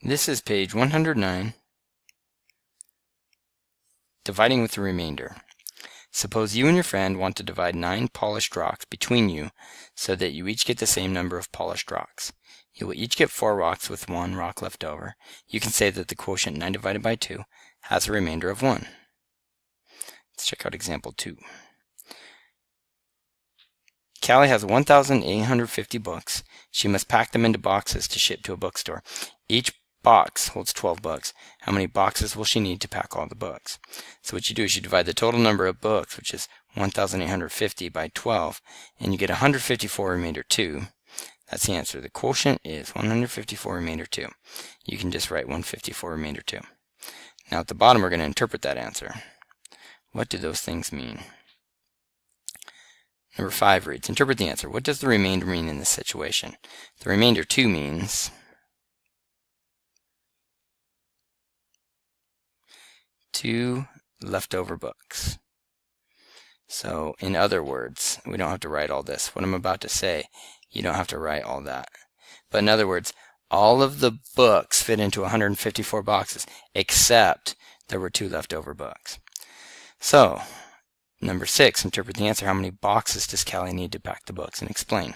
This is page 109, dividing with the remainder. Suppose you and your friend want to divide 9 polished rocks between you so that you each get the same number of polished rocks. You will each get 4 rocks with 1 rock left over. You can say that the quotient 9 divided by 2 has a remainder of 1. Let's check out example 2. Callie has 1,850 books. She must pack them into boxes to ship to a bookstore. Each box holds 12 books. How many boxes will she need to pack all the books? So what you do is you divide the total number of books, which is 1,850, by 12, and you get 154 remainder 2. That's the answer. The quotient is 154 remainder 2. You can just write 154 remainder 2. Now at the bottom we're going to interpret that answer. What do those things mean? Number 5 reads, interpret the answer. What does the remainder mean in this situation? The remainder 2 means 2 leftover books. So in other words, we don't have to write all this. What I'm about to say, you don't have to write all that. But in other words, all of the books fit into 154 boxes, except there were 2 leftover books. So, number 6, interpret the answer. How many boxes does Callie need to pack the books? And explain.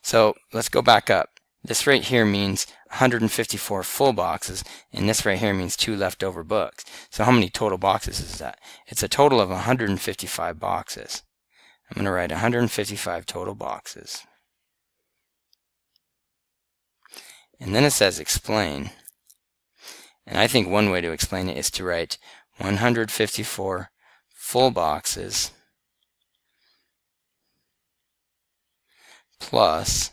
So, let's go back up. This right here means 154 full boxes, and this right here means 2 leftover books. So how many total boxes is that? It's a total of 155 boxes. I'm going to write 155 total boxes. And then it says explain. And I think one way to explain it is to write 154 full boxes plus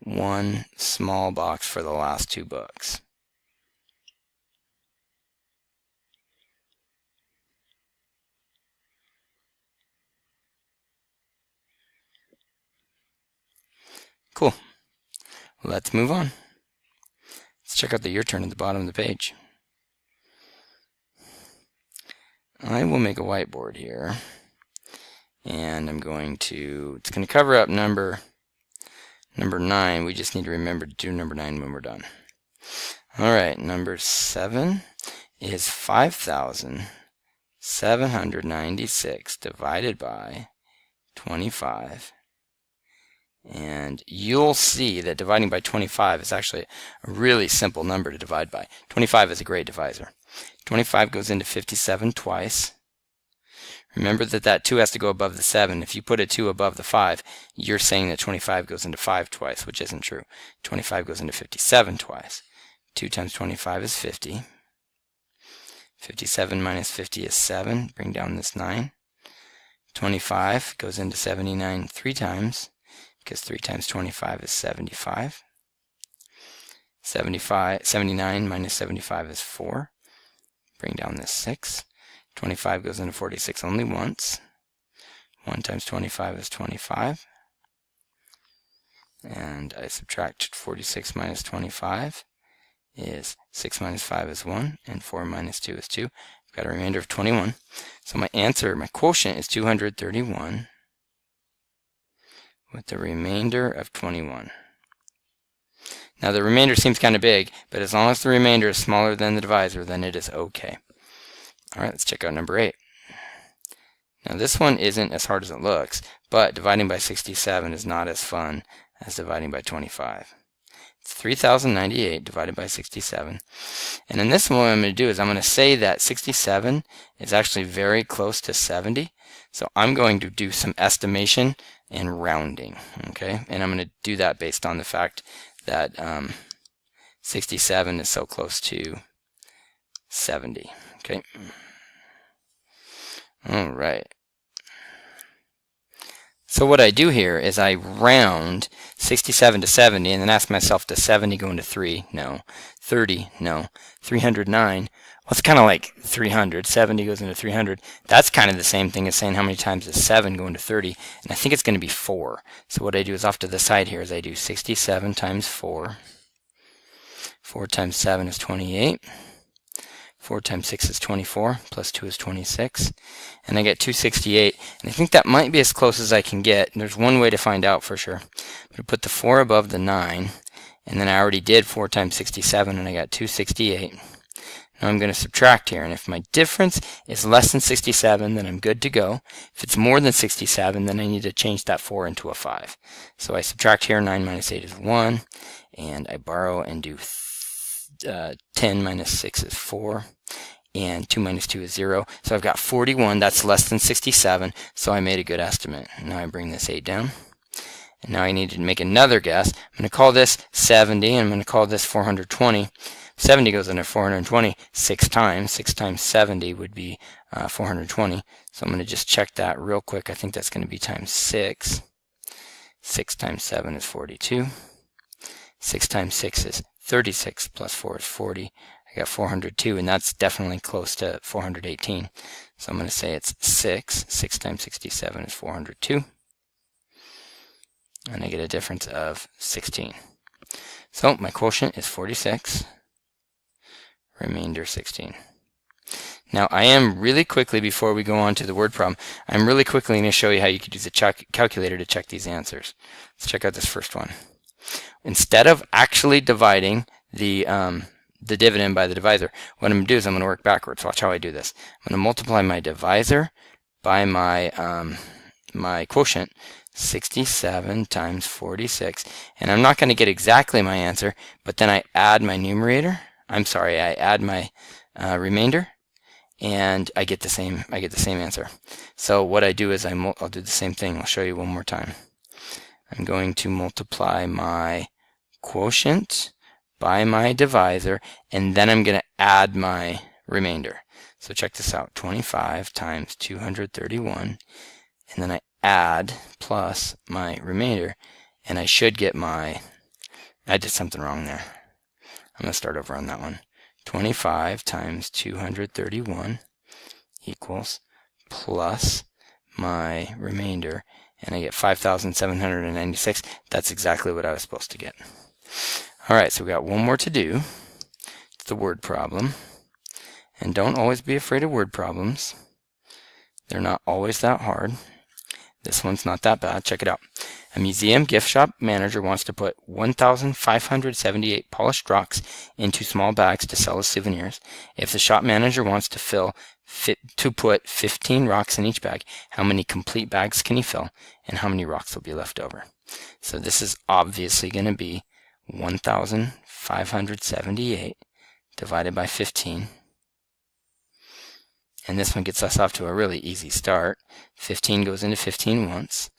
1 small box for the last 2 books. Cool. Let's move on. Let's check out the your turn at the bottom of the page. I will make a whiteboard here, and it's going to cover up number 9. We just need to remember to do number 9 when we're done. Alright, number 7 is 5,796 divided by 25. And you'll see that dividing by 25 is actually a really simple number to divide by. 25 is a great divisor. 25 goes into 57 twice. Remember that 2 has to go above the 7. If you put a 2 above the 5, you're saying that 25 goes into 5 twice, which isn't true. 25 goes into 57 twice. 2 times 25 is 50. 57 minus 50 is 7. Bring down this 9. 25 goes into 79 3 times, because 3 times 25 is 75. 79 minus 75 is 4. Bring down this 6. 25 goes into 46 only once. 1 times 25 is 25. And I subtract 46 minus 25 is 6 minus 5 is 1, and 4 minus 2 is 2. I've got a remainder of 21. So my answer, my quotient, is 231 with the remainder of 21. Now the remainder seems kind of big, but as long as the remainder is smaller than the divisor, then it is okay. Alright, let's check out number 8. Now this one isn't as hard as it looks, but dividing by 67 is not as fun as dividing by 25. It's 3,098 divided by 67. And in this one, what I'm going to do is I'm going to say that 67 is actually very close to 70. So I'm going to do some estimation and rounding. Okay, and I'm going to do that based on the fact that 67 is so close to 70. Okay. All right. So what I do here is I round 67 to 70 and then ask myself, does 70 go into 3? No. 30? No. 309? Well, it's kind of like 300. 70 goes into 300. That's kind of the same thing as saying how many times does 7 go into 30. And I think it's going to be 4. So what I do is off to the side here is I do 67 times 4. 4 times 7 is 28. 4 times 6 is 24, plus 2 is 26, and I get 268, and I think that might be as close as I can get. There's one way to find out for sure. I'm going to put the 4 above the 9, And then I already did 4 times 67, and I got 268. Now I'm going to subtract here, and if my difference is less than 67, then I'm good to go. If it's more than 67, then I need to change that 4 into a 5. So I subtract here, 9 minus 8 is 1, and I borrow and do 10 minus 6 is 4, and 2 minus 2 is 0. So I've got 41, that's less than 67, so I made a good estimate. Now I bring this 8 down. And now I need to make another guess. I'm going to call this 70, and I'm going to call this 420. 70 goes into 420 6 times. 6 times 70 would be 420. So I'm going to just check that real quick. I think that's going to be times 6. 6 times 7 is 42. 6 times 6 is 36, plus 4 is 40. I got 402, and that's definitely close to 418. So I'm going to say it's 6. 6 times 67 is 402. And I get a difference of 16. So my quotient is 46. Remainder 16. Now I am really quickly, before we go on to the word problem, I'm really quickly going to show you how you could use a calculator to check these answers. Let's check out this first one. Instead of actually dividing the dividend by the divisor, what I'm going to do is I'm going to work backwards. Watch how I do this. I'm going to multiply my divisor by my my quotient, 67 times 46, and I'm not going to get exactly my answer, but then I add my numerator. I add my remainder, and I get the same answer. So what I do is I'll do the same thing. I'll show you one more time. I'm going to multiply my quotient by my divisor, and then I'm going to add my remainder. So check this out. 25 times 231, and then I add plus my remainder, and I should get I did something wrong there. I'm going to start over on that one. 25 times 231 equals plus my remainder, and I get 5,796. That's exactly what I was supposed to get. Alright, so we got one more to do. It's the word problem. And don't always be afraid of word problems. They're not always that hard. This one's not that bad. Check it out. A museum gift shop manager wants to put 1,578 polished rocks into small bags to sell as souvenirs. If the shop manager wants to put 15 rocks in each bag, how many complete bags can he fill, and how many rocks will be left over? So this is obviously going to be 1,578 divided by 15. And this one gets us off to a really easy start. 15 goes into 15 once.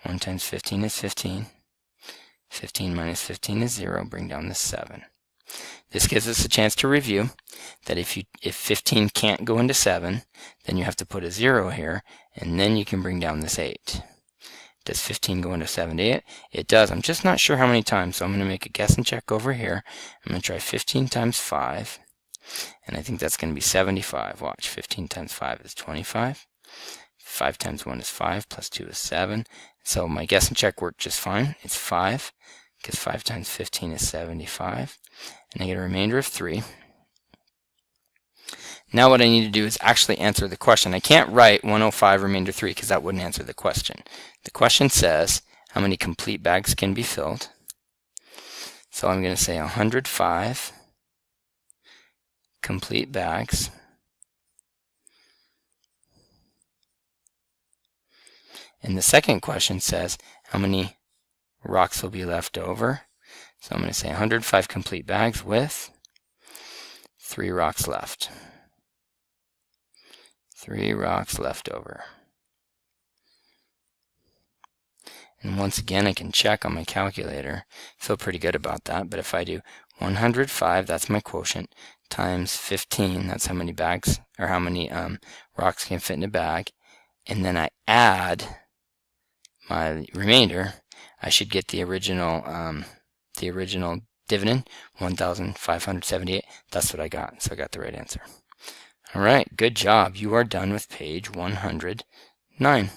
1 times 15 is 15. 15 minus 15 is 0. Bring down the 7. This gives us a chance to review that if 15 can't go into 7, then you have to put a 0 here, and then you can bring down this 8. Does 15 go into 78? It does. I'm just not sure how many times, so I'm going to make a guess and check over here. I'm going to try 15 times 5. And I think that's going to be 75. Watch, 15 times 5 is 25. 5 times 1 is 5, plus 2 is 7. So my guess and check worked just fine. It's 5, because 5 times 15 is 75. And I get a remainder of 3. Now what I need to do is actually answer the question. I can't write 105 remainder 3, because that wouldn't answer the question. The question says, how many complete bags can be filled? So I'm going to say 105 complete bags and the second question says how many rocks will be left over. So I'm going to say 105 complete bags with 3 rocks left. 3 rocks left over. And once again, I can check on my calculator. Feel pretty good about that. But if I do 105, that's my quotient, times 15, that's how many bags, or how many rocks can fit in a bag, and then I add my remainder, I should get the original dividend, 1,578. That's what I got. So I got the right answer. All right, good job. You are done with page 109.